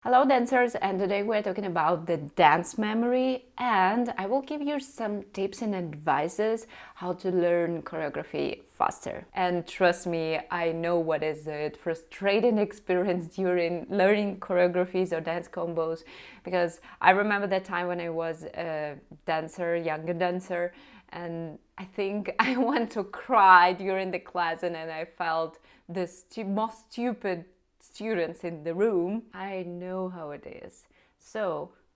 Hello dancers, and today we're talking about the dance memory, and I will give you some tips and advices how to learn choreography faster. And trust me, I know what is it frustrating experience during learning choreographies or dance combos, because I remember that time when I was a dancer, younger dancer, and I think I want to cry during the class, and then I felt the most stupid students in the room. I know how it is.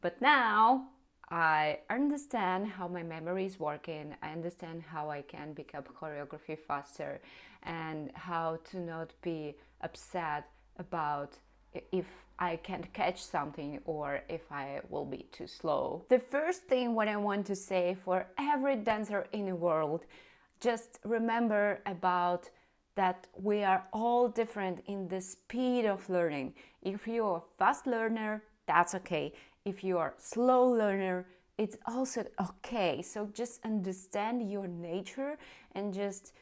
But now I understand how my memory is working. I understand how I can pick up choreography faster and how to not be upset about if I can't catch something or if I will be too slow. The first thing what I want to say for every dancer in the world, just remember about that we are all different in the speed of learning. If you're a fast learner, that's okay. If you are a slow learner, it's also okay. So just understand your nature and just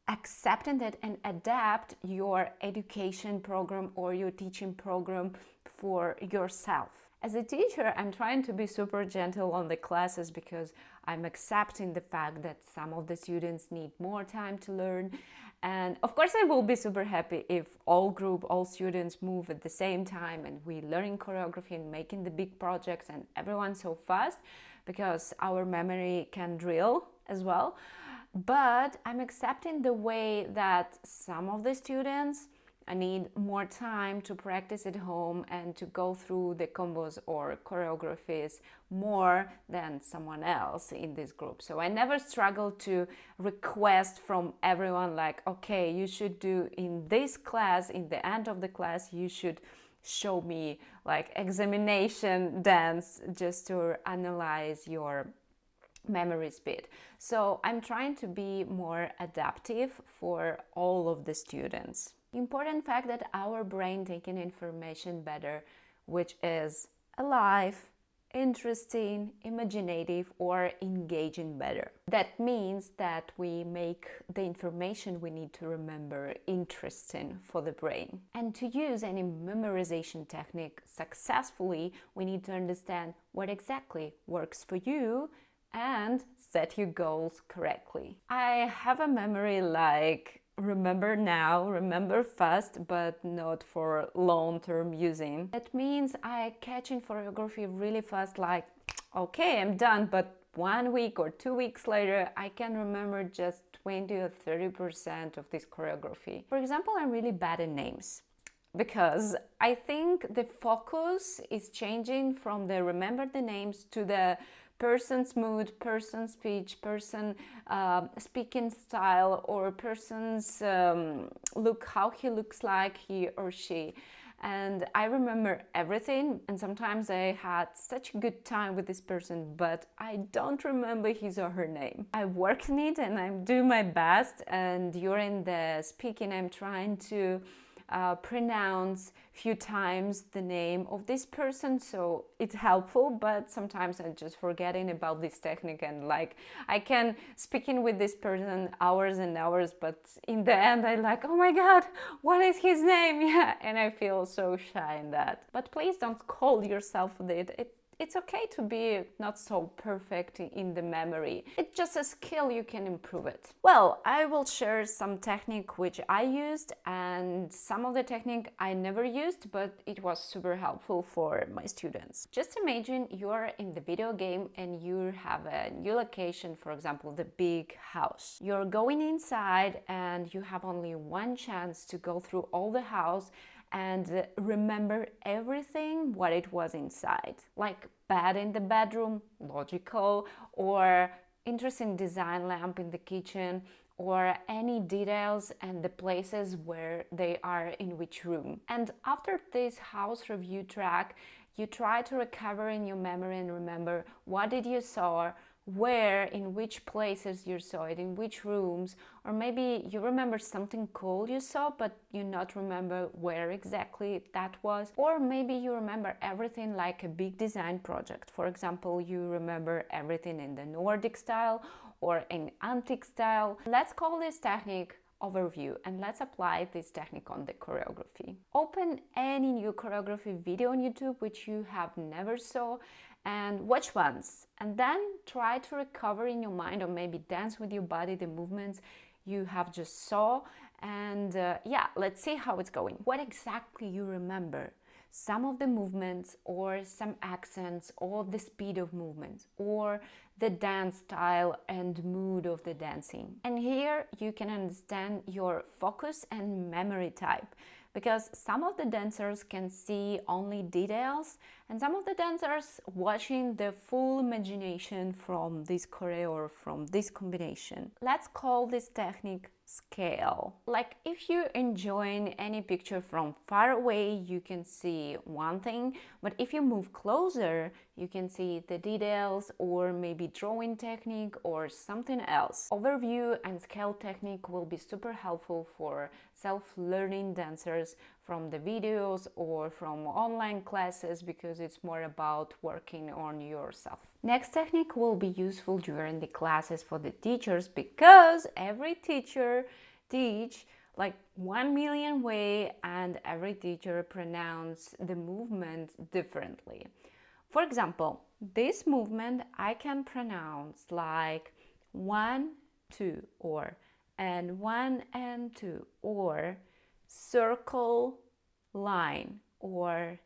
accepting that and adapt your education program or your teaching program for yourself. As a teacher, I'm trying to be super gentle on the classes because I'm accepting the fact that some of the students need more time to learn. And of course, I will be super happy if all students move at the same time and we learning choreography and making the big projects and everyone so fast, because our memory can drill as well. But I'm accepting the way that some of the students need more time to practice at home and to go through the combos or choreographies more than someone else in this group. So I never struggle to request from everyone like, okay, you should do in this class, in the end of the class, you should show me like examination dance just to analyze your memory speed. So I'm trying to be more adaptive for all of the students. Important fact that our brain taking information better, which is alive, interesting, imaginative, or engaging better. That means that we make the information we need to remember interesting for the brain. And to use any memorization technique successfully, we need to understand what exactly works for you and set your goals correctly. I have a memory like remember now, remember fast, but not for long-term using. That means I catching choreography really fast, like, okay, I'm done, but 1 week or 2 weeks later, I can remember just 20 or 30% of this choreography. For example, I'm really bad at names, because I think the focus is changing from the remember the names to the person's mood, person's speech, person speaking style, or person's look, how he looks like, he or she. And I remember everything, and sometimes I had such a good time with this person, but I don't remember his or her name. I work in it and I'm doing my best, and during the speaking I'm trying to pronounce few times the name of this person, so it's helpful, but sometimes I'm just forgetting about this technique, and like I can speaking with this person hours and hours, but in the end I like, oh my god, what is his name? Yeah, and I feel so shy in that. But please don't call yourself with it. It's okay to be not so perfect in the memory. It's just a skill, you can improve it. Well, I will share some technique which I used, and some of the technique I never used, but it was super helpful for my students. Just imagine you're in the video game and you have a new location, for example, the big house. You're going inside and you have only one chance to go through all the house and remember everything what it was inside, like bed in the bedroom, logical, or interesting design lamp in the kitchen, or any details and the places where they are in which room. And after this house review track, you try to recover in your memory and remember what did you saw, where, in which places you saw it, in which rooms, or maybe you remember something cool you saw, but you not remember where exactly that was, or maybe you remember everything like a big design project. For example, you remember everything in the Nordic style or in antique style. Let's call this technique overview, and let's apply this technique on the choreography. Open any new choreography video on YouTube which you have never saw and watch once, and then try to recover in your mind, or maybe dance with your body the movements you have just saw, and yeah, let's see how it's going. What exactly you remember? Some of the movements, or some accents, or the speed of movements, or the dance style and mood of the dancing. And here you can understand your focus and memory type, because some of the dancers can see only details, and some of the dancers watching the full imagination from this choreo or from this combination. Let's call this technique scale. Like if you're enjoying any picture from far away, you can see one thing, but if you move closer, you can see the details, or maybe drawing technique or something else. Overview and scale technique will be super helpful for self-learning dancers from the videos or from online classes, because it's more about working on yourself. Next technique will be useful during the classes for the teachers, because every teacher teach like 1,000,000 way, and every teacher pronounce the movement differently. For example, this movement I can pronounce like 1, 2, or and 1 and 2, or circle, line, or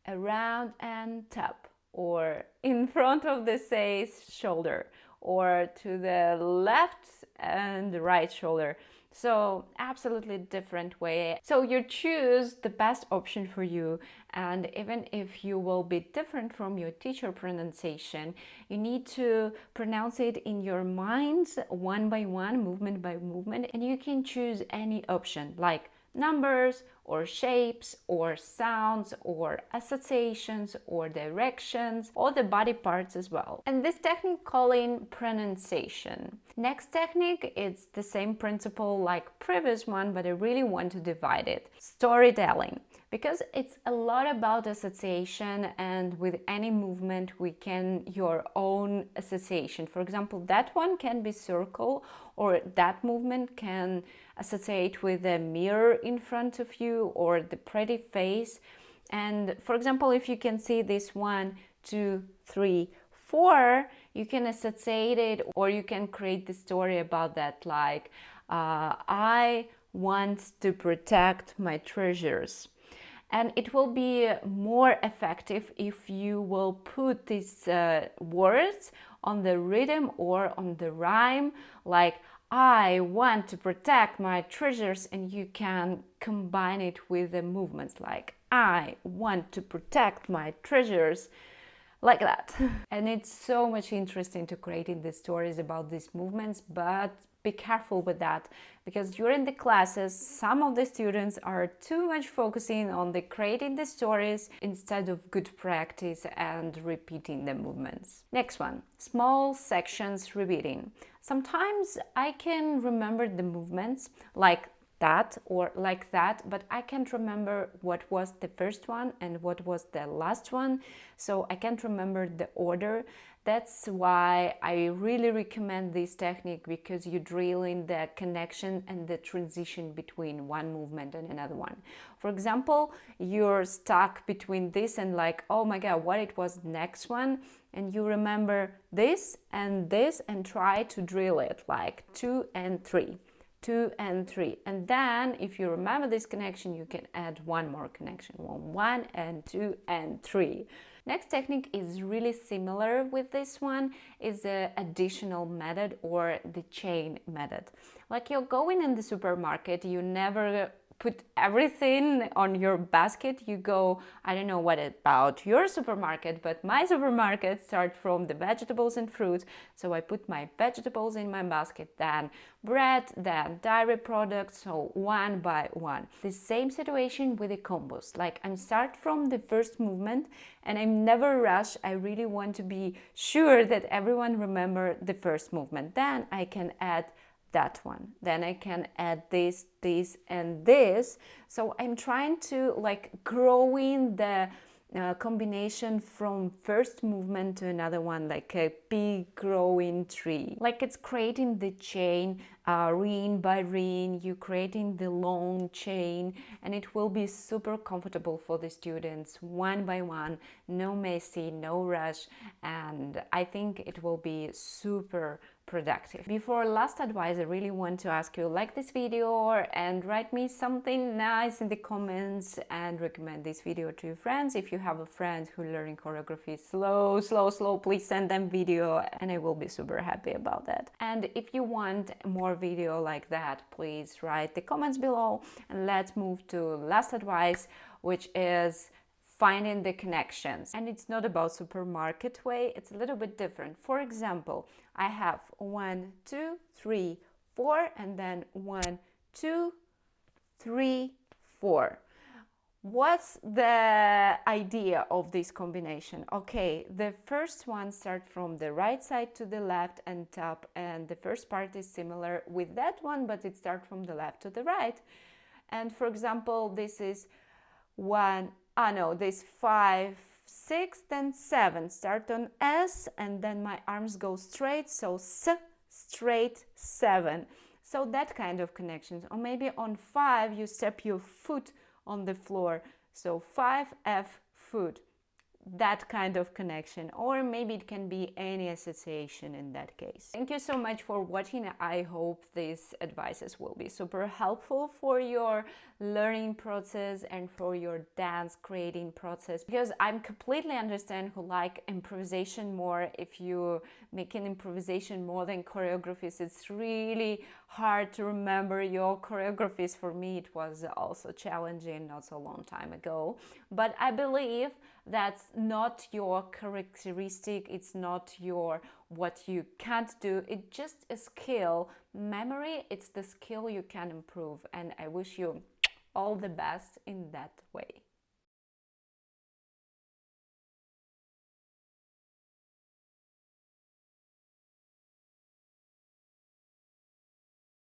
around and top, or in front of the says shoulder, or to the left and right shoulder. So absolutely different way. So you choose the best option for you, and even if you will be different from your teacher pronunciation, you need to pronounce it in your mind one by one, movement by movement, and you can choose any option like numbers or shapes or sounds or associations or directions, or the body parts as well. And this technique calling pronunciation. Next technique, it's the same principle like previous one, but I really want to divide it. Storytelling, because it's a lot about association, and with any movement we can your own association. For example, that one can be circle, or that movement can associate with a mirror in front of you or the pretty face. And for example, if you can see this 1, 2, 3, 4, you can associate it, or you can create the story about that, like I want to protect my treasures. And it will be more effective if you will put these words on the rhythm or on the rhyme, like I want to protect my treasures, and you can combine it with the movements like I want to protect my treasures, like that. And it's so much interesting to creating the stories about these movements, but be careful with that, because during the classes some of the students are too much focusing on the creating the stories instead of good practice and repeating the movements. Next one, small sections repeating. Sometimes I can remember the movements like that or like that, but I can't remember what was the first one and what was the last one, so I can't remember the order. That's why I really recommend this technique, because you drill in the connection and the transition between one movement and another one. For example, you're stuck between this and like, oh my god, what it was next one, and you remember this and try to drill it like 2 and 3. 2 and 3, and then if you remember this connection, you can add one more connection, 1 and 2 and 3. Next technique is really similar with this one, is the additional method or the chain method. Like you're going in the supermarket, you never put everything on your basket. You go, I don't know what about your supermarket, but my supermarket starts from the vegetables and fruits. So I put my vegetables in my basket, then bread, then dairy products, so one by one. The same situation with the combos. Like I start from the first movement and I never rush. I really want to be sure that everyone remember the first movement. Then I can add that one, then I can add this, this and this. So I'm trying to like growing the combination from first movement to another one, like a big growing tree. Like it's creating the chain ring by ring, you creating the long chain, and it will be super comfortable for the students one by one, no messy, no rush, and I think it will be super productive. Before last advice, I really want to ask you, like this video and write me something nice in the comments and recommend this video to your friends. If you have a friend who learning choreography slow, please send them video and I will be super happy about that. And if you want more video like that, please write the comments below, and let's move to last advice, which is finding the connections. And it's not about supermarket way, it's a little bit different. For example, I have 1, 2, 3, 4, and then 1, 2, 3, 4. What's the idea of this combination? Okay, the first one starts from the right side to the left and top, and the first part is similar with that one, but it starts from the left to the right. And for example, this is this 5, 6, then 7. Start on S, and then my arms go straight, so S, straight, 7. So that kind of connections. Or maybe on 5, you step your foot on the floor, so 5F, foot. That kind of connection, or maybe it can be any association in that case. Thank you so much for watching. I hope these advices will be super helpful for your learning process and for your dance creating process, because I'm completely understand who like improvisation more. If you make an improvisation more than choreographies, it's really hard to remember your choreographies. For me, it was also challenging not so long time ago, but I believe that's not your characteristic, it's not your what you can't do, it's just a skill. Memory, it's the skill you can improve, and I wish you all the best in that way.